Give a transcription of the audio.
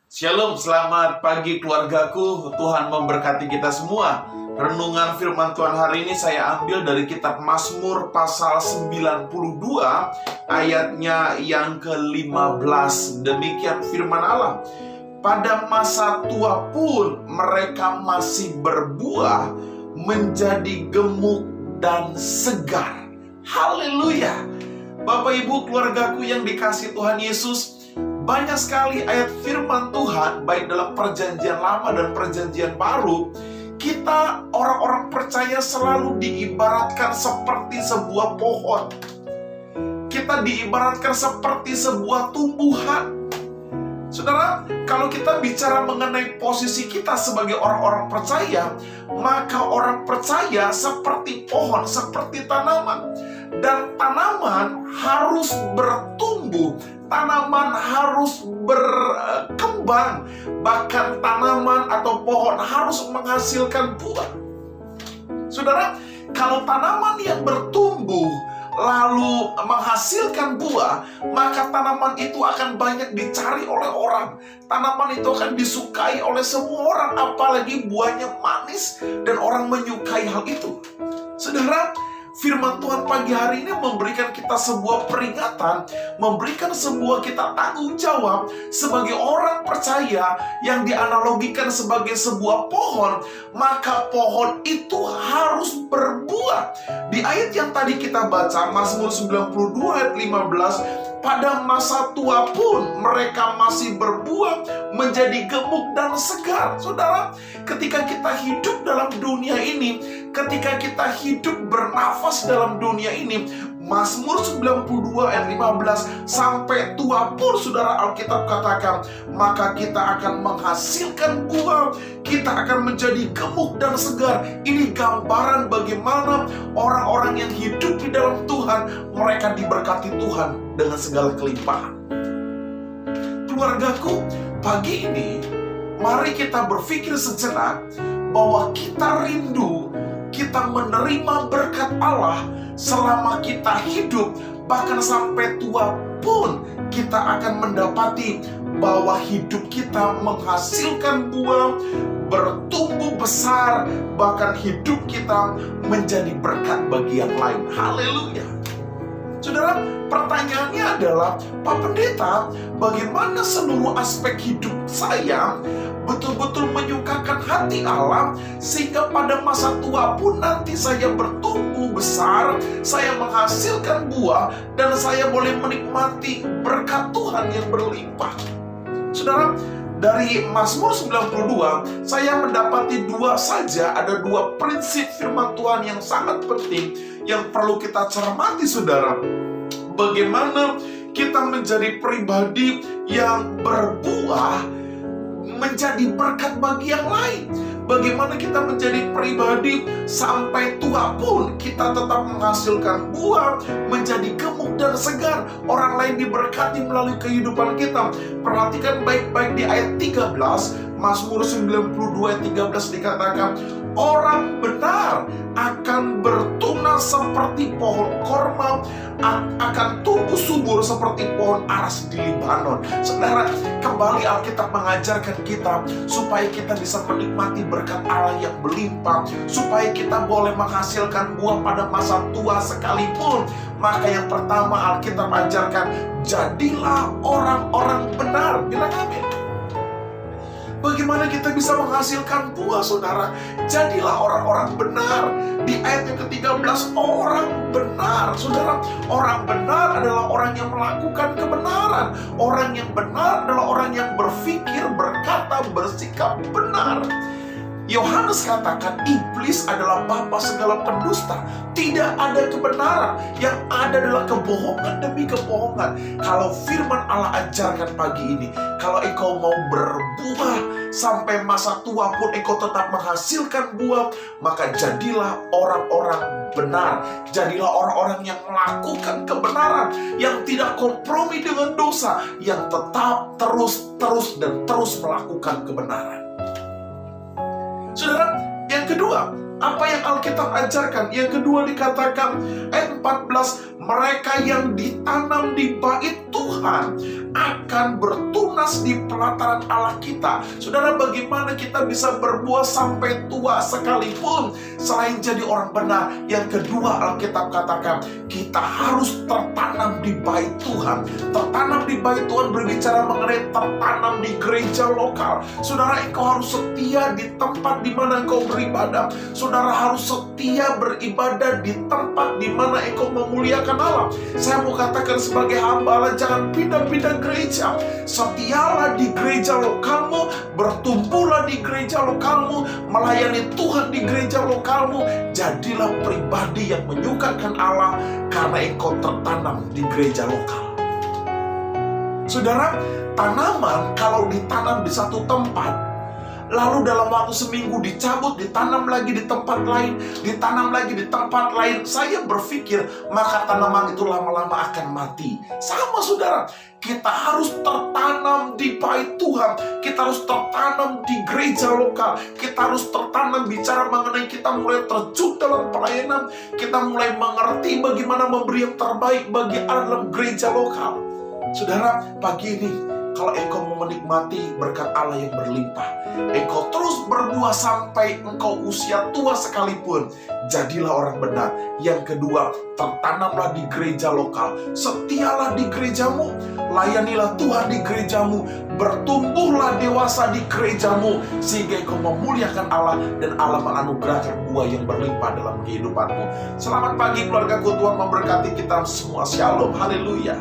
Shalom, selamat pagi keluargaku. Tuhan memberkati kita semua. Renungan firman Tuhan hari ini saya ambil dari kitab Mazmur pasal 92 ayatnya yang ke-15. Demikian firman Allah. Pada masa tua pun mereka masih berbuah, menjadi gemuk dan segar. Haleluya. Bapak Ibu keluargaku yang dikasihi Tuhan Yesus, banyak sekali ayat firman Tuhan, baik dalam perjanjian lama dan perjanjian baru, kita orang-orang percaya selalu diibaratkan seperti sebuah pohon. Kita diibaratkan seperti sebuah tumbuhan. Saudara, kalau kita bicara mengenai posisi kita sebagai orang-orang percaya, maka orang percaya seperti pohon, seperti tanaman. Dan tanaman harus bertumbuh, tanaman harus berkembang, bahkan tanaman atau pohon harus menghasilkan buah. Saudara, kalau tanaman yang bertumbuh lalu menghasilkan buah, maka tanaman itu akan banyak dicari oleh orang. Tanaman itu akan disukai oleh semua orang, apalagi buahnya manis dan orang menyukai hal itu. Saudara, firman Tuhan pagi hari ini memberikan kita sebuah peringatan, memberikan sebuah kita tanggung jawab sebagai orang percaya yang dianalogikan sebagai sebuah pohon, maka pohon itu harus berbuah. Di ayat yang tadi kita baca, Mazmur 92 ayat 15, pada masa tua pun mereka masih berbuah, menjadi gemuk dan segar. Saudara, ketika kita hidup dalam dunia ini, ketika kita hidup bernafas dalam dunia ini, Mazmur 92 ayat 15, sampai tua pun saudara, Alkitab katakan, maka kita akan menghasilkan buah, kita akan menjadi gemuk dan segar. Ini gambaran bagaimana orang-orang yang hidup di dalam Tuhan, mereka diberkati Tuhan dengan segala kelimpahan. Keluargaku, pagi ini mari kita berpikir sejenak bahwa kita rindu, kita menerima berkat Allah selama kita hidup, bahkan sampai tua pun kita akan mendapati bahwa hidup kita menghasilkan buah, bertumbuh besar, bahkan hidup kita menjadi berkat bagi yang lain. Haleluya. Saudara, pertanyaannya adalah, Pak Pendeta, bagaimana seluruh aspek hidup saya betul-betul menyukakan hati Allah, sehingga pada masa tua pun nanti saya bertumbuh besar, saya menghasilkan buah, dan saya boleh menikmati berkat Tuhan yang berlimpah. Saudara, dari Mazmur 92, saya mendapati ada dua prinsip firman Tuhan yang sangat penting yang perlu kita cermati, saudara. Bagaimana kita menjadi pribadi yang berbuah, menjadi berkat bagi yang lain. Bagaimana kita menjadi pribadi sampai tua pun kita tetap menghasilkan buah, menjadi gemuk dan segar. Orang lain diberkati melalui kehidupan kita. Perhatikan baik-baik di ayat 13, Mazmur 92 ayat 13 dikatakan, orang benar akan bertunas seperti pohon korma, akan tumbuh subur seperti pohon aras di Libanon. Saudara, kembali Alkitab mengajarkan kita supaya kita bisa menikmati berkat Allah yang berlimpah, supaya kita boleh menghasilkan buah pada masa tua sekalipun. Maka yang pertama Alkitab ajarkan, jadilah orang-orang benar. Bilang amin. Bagaimana kita bisa menghasilkan buah, saudara? Jadilah orang-orang benar. Di ayat yang ke-13, orang benar. Saudara, orang benar adalah orang yang melakukan kebenaran. Orang yang benar adalah orang yang berpikir, berkata, bersikap benar. Yohanes katakan, iblis adalah bapa segala pendusta. Tidak ada kebenaran, yang ada adalah kebohongan demi kebohongan. Kalau firman Allah ajarkan pagi ini, kalau engkau mau berbuah sampai masa tua pun engkau tetap menghasilkan buah, maka jadilah orang-orang benar. Jadilah orang-orang yang melakukan kebenaran, yang tidak kompromi dengan dosa, yang tetap terus melakukan kebenaran. Saudara, yang kedua, apa yang Alkitab Alkitab ajarkan. Yang kedua dikatakan ayat 14, mereka yang ditanam di bait Tuhan akan bertunas di pelataran Allah kita. Saudara, bagaimana kita bisa berbuah sampai tua sekalipun selain jadi orang benar? Yang kedua, Alkitab katakan kita harus tertanam di bait Tuhan. Tertanam di bait Tuhan berbicara mengenai tertanam di gereja lokal. Saudara, engkau harus setia di tempat di mana engkau beribadah. Saudara harus setia beribadah di tempat di mana engkau memuliakan Allah. Saya mau katakan sebagai hamba Allah, jangan pindah-pindah gereja. Setialah di gereja lokalmu, bertumbuhlah di gereja lokalmu, melayani Tuhan di gereja lokalmu. Jadilah pribadi yang menyukakan Allah karena engkau tertanam di gereja lokal. Saudara, tanaman kalau ditanam di satu tempat, lalu dalam waktu seminggu dicabut, ditanam lagi di tempat lain, ditanam lagi di tempat lain, saya berpikir maka tanaman itu lama-lama akan mati. Sama saudara, kita harus tertanam di bait Tuhan, kita harus tertanam di gereja lokal, kita harus tertanam bicara mengenai kita mulai terjun dalam pelayanan, kita mulai mengerti bagaimana memberi yang terbaik bagi dalam gereja lokal. Saudara, pagi ini kalau engkau mau menikmati berkat Allah yang berlimpah, engkau terus berbuah sampai engkau usia tua sekalipun, jadilah orang benar. Yang kedua, tertanamlah di gereja lokal, setialah di gerejamu, layanilah Tuhan di gerejamu, bertumbuhlah dewasa di gerejamu, sehingga engkau memuliakan Allah dan Allah menganugerahkan buah yang berlimpah dalam kehidupanmu. Selamat pagi keluargaku, Tuhan memberkati kita semua. Shalom, haleluya.